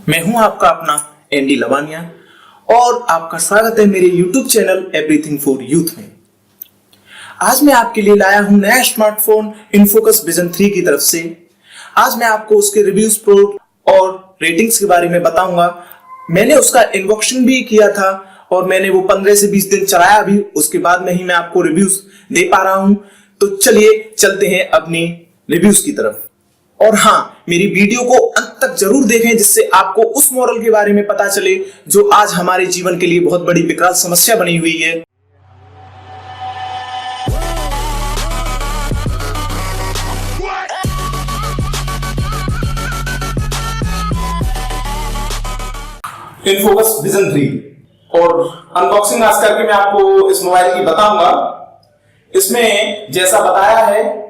मैं हूं आपका अपना एंडी लवानिया और आपका स्वागत है मेरे YouTube channel everything for youth में। आज मैं आपके लिए लाया हूं नया स्मार्टफोन InFocus Vision 3 की तरफ से। आज मैं आपको उसके रिव्यूज, प्रो और रेटिंग्स के बारे में बताऊंगा। मैंने उसका अनबॉक्सिंग भी किया था और मैंने वो 15 से 20 दिन चलाया भी, उसके बाद में ही मैं आपको रिव्यूज दे पा रहा हूं। तो चलिए चलते हैं अपनी रिव्यूज की तरफ। और हाँ, मेरी वीडियो को अंत तक जरूर देखें जिससे आपको उस मॉडल के बारे में पता चले जो आज हमारे जीवन के लिए बहुत बड़ी विकराल समस्या बनी हुई है। InFocus Vision 3 और अनबॉक्सिंग आज करके मैं आपको इस मोबाइल की बताऊंगा। इसमें जैसा बताया है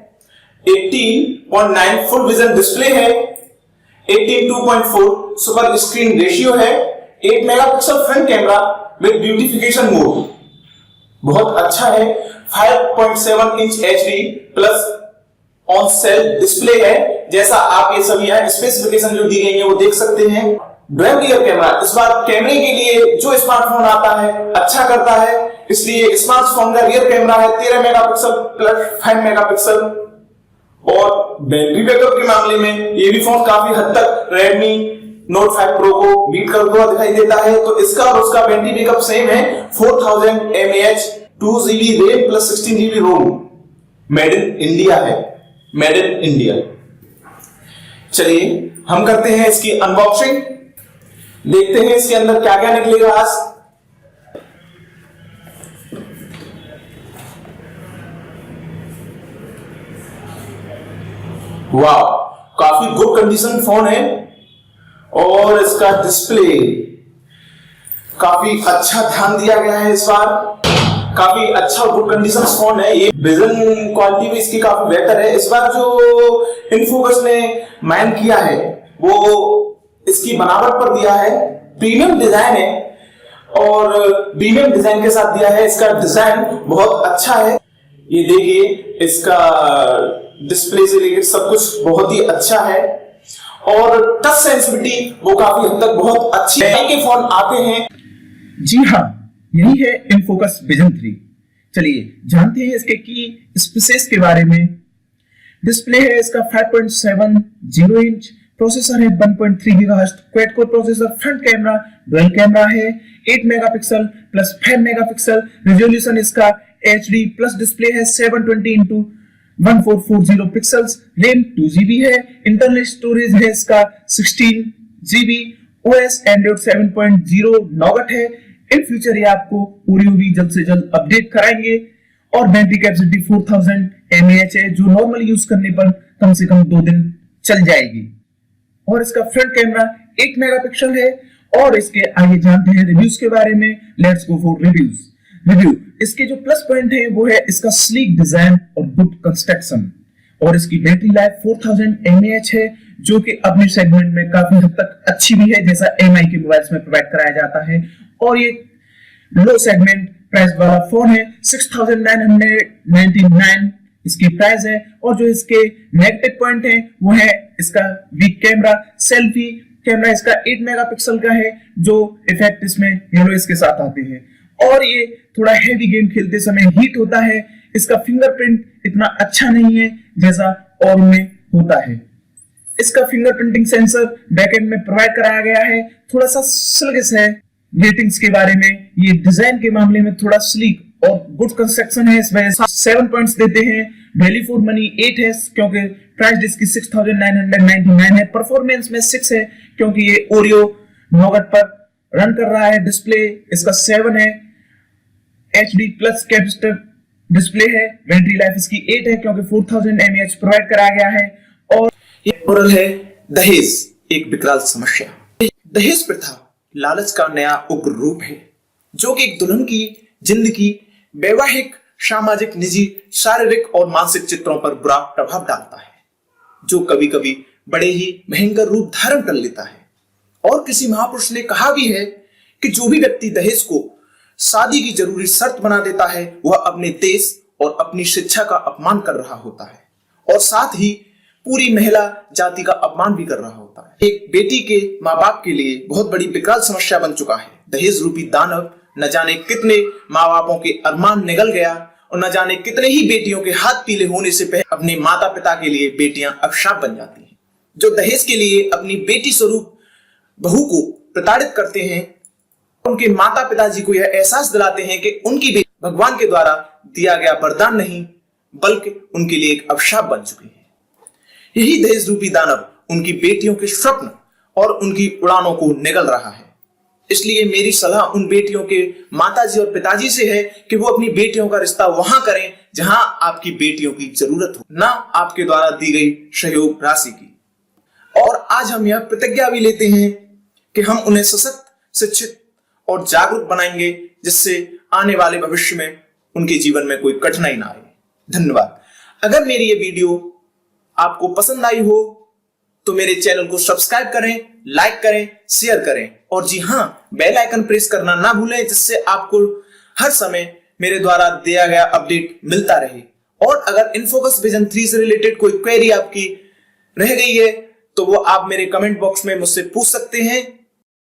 18.9 फुल विजन डिस्प्ले है, 18:2.4 सुपर स्क्रीन रेशियो है, 8 megapixel front camera with beautification mode बहुत अच्छा है, 5.7 inch HD plus on sale display है। जैसा आप ये सभी यहाँ स्पेसिफिकेशन जो दी गई है वो देख सकते हैं। डुअल रियर कैमरा, इस बार कैमरे के लिए जो स्मार्टफोन आता है अच्छा करता है, इसलिए स्मार्टफोन का रियर कैमरा है 13 मेगापिक्सल प्लस 5 मेगापिक्सल। और बैटरी बैकअप के मामले में ये भी फोन काफी हद तक Redmi Note 5 Pro को बीट करता हुआ दिखाई देता है। तो इसका और उसका बैटरी बैकअप सेम है, 4000 mAh, 2GB RAM plus 16GB ROM. Made in India है, मेड इन इंडिया। चलिए हम करते हैं इसकी अनबॉक्सिंग, देखते हैं इसके अंदर क्या क्या निकलेगा आज। वाह, काफी गुड कंडीशन फोन है और इसका डिस्प्ले काफी अच्छा ध्यान दिया गया है। इस बार काफी अच्छा गुड कंडीशन फोन है। ये विजन क्वालिटी भी इसकी काफी बेहतर है। इस बार जो InFocus ने माइंड किया है वो इसकी बनावट पर दिया है, प्रीमियम डिजाइन है और प्रीमियम डिजाइन के साथ दिया है। इसका डिजाइन बहुत अच्छा है। ये देखिए, इसका डिस्प्ले से लेकर सब कुछ बहुत ही अच्छा है और टच सेंसिटिविटी वो काफी हद तक बहुत अच्छी है। के फोन आते हैं। जी हाँ, यही है InFocus Vision 3। चलिए जानते हैं इसके की स्पेसेस के बारे में। डिस्प्ले है इसका 5.70 इंच, प्रोसेसर है 1.3 gigahertz quad core processor, front camera dual camera है 8 मेगापिक्सल प्लस 5 मेगापिक्सल, रेजोल्यूशन इसका HD प्लस डिस्प्ले है 720x1440 पिक्सल्स, रैम 2GB है, इंटरनल स्टोरेज है इसका 16GB, OS Android 7.0 नॉगट है। इन फ्यूचर ये आपको पूरी भी जल्द से जल्द अपडेट कराएंगे। और बैटरी कैपेसिटी 4000 mAh है जो नॉर्मल यूज करने पर कम से कम 2 दिन चल जाएगी। और इसका फ्रंट कैमरा 8 मेगापिक्सल है। और इसके आगे जानते हैं रिव्यूज के बारे में। Let's go for review. इसके जो प्लस पॉइंट है वो है इसका स्लीक डिजाइन और गुड कंस्ट्रक्शन। और इसकी बैटरी लाइफ 4000 mAh है जो कि अपने सेगमेंट में काफी हद तक अच्छी भी है, जैसा MI के मोबाइल्स में प्रोवाइड कराया जाता है। और ये लो सेगमेंट प्राइस वाला फोन है, 6999 इसकी प्राइस है। और जो इसके नेगेटिव पॉइंट है वो है इसका वीक कैमरा। सेल्फी कैमरा इसका 8 मेगापिक्सल का है जो इफेक्ट इसमें येलो इसके साथ आते हैं। और ये थोड़ा हेवी गेम खेलते समय हीट होता है। इसका फिंगरप्रिंट इतना अच्छा नहीं है जैसा और में होता है। इसका फिंगरप्रिंटिंग सेंसर बैकएंड में प्रोवाइड कराया गया है, थोड़ा सा स्लगिश है। रेटिंग्स के बारे में, ये डिजाइन के मामले में थोड़ा स्लीक और गुड कंस्ट्रक्शन है, इस वजह से 7 पॉइंट्स देते हैं। वैल्यू फॉर मनी 8 है क्योंकि प्राइस इसकी 6999 है। परफॉर्मेंस में 6 है क्योंकि ये ओरियो नॉगट पर रन कर रहा है। डिस्प्ले इसका 7 है, HD प्लस कैपेसिटिव डिस्प्ले है। बैटरी लाइफ इसकी 8 है क्योंकि 4000 mAh प्रोवाइड कराया गया है। और ये मॉडल है दहेज, एक विकराल समस्या। दहेज प्रथा लालच का नया उग्र रूप है जो कि एक दुल्हन की जिंदगी, वैवाहिक, सामाजिक, निजी, शारीरिक और मानसिक चित्रों पर बुरा प्रभाव डालता है, जो कभी कभी बड़े ही भयंकर रूप धारण कर लेता है। और किसी महापुरुष ने कहा भी है कि जो भी व्यक्ति दहेज को शादी की जरूरी शर्त बना देता है वह अपने देश और अपनी शिक्षा का अपमान कर रहा होता है और साथ ही पूरी महिला जाति का अपमान भी कर रहा होता है। एक बेटी के माँ बाप के लिए बहुत बड़ी विकराल समस्या बन चुका है। दहेज रूपी दानव न जाने कितने माँ बापों के अरमान निगल गया और न जाने कितने ही बेटियों के हाथ पीले होने से पहले अपने माता पिता के लिए बेटियां अभिशाप बन जाती हैं। जो दहेज के लिए अपनी बेटी स्वरूप बहू को प्रताड़ित करते हैं, उनके माता पिताजी को यह एहसास दिलाते हैं कि उनकी बेटी भगवान के द्वारा दिया गया वरदान नहीं बल्कि उनके लिए एक अभिशाप बन चुकी है। यही दहेज रूपी दानव उनकी बेटियों के स्वप्न और उनकी उड़ानों को निगल रहा है। इसलिए मेरी सलाह उन बेटियों के माताजी और पिताजी से है कि वो अपनी बेटियों का रिश्ता वहां करें जहां आपकी बेटियों की जरूरत हो, ना आपके द्वारा दी गई सहयोग राशि की। और आज हम यह प्रतिज्ञा भी लेते हैं कि हम उन्हें सशक्त, शिक्षित और जागरूक बनाएंगे, जिससे आने वाले भविष्य में उनके जीवन में कोई कठिनाई ना आए। धन्यवाद। अगर मेरी ये वीडियो आपको पसंद आई हो तो मेरे चैनल को सब्सक्राइब करें, लाइक करें, शेयर करें और जी हां, बेल आइकन प्रेस करना ना भूलें, जिससे आपको हर समय मेरे द्वारा दिया गया अपडेट मिलता रहे। और अगर इनफोकस विजन 3 से रिलेटेड कोई क्वेरी आपकी रह गई है तो वो आप मेरे कमेंट बॉक्स में मुझसे पूछ सकते हैं।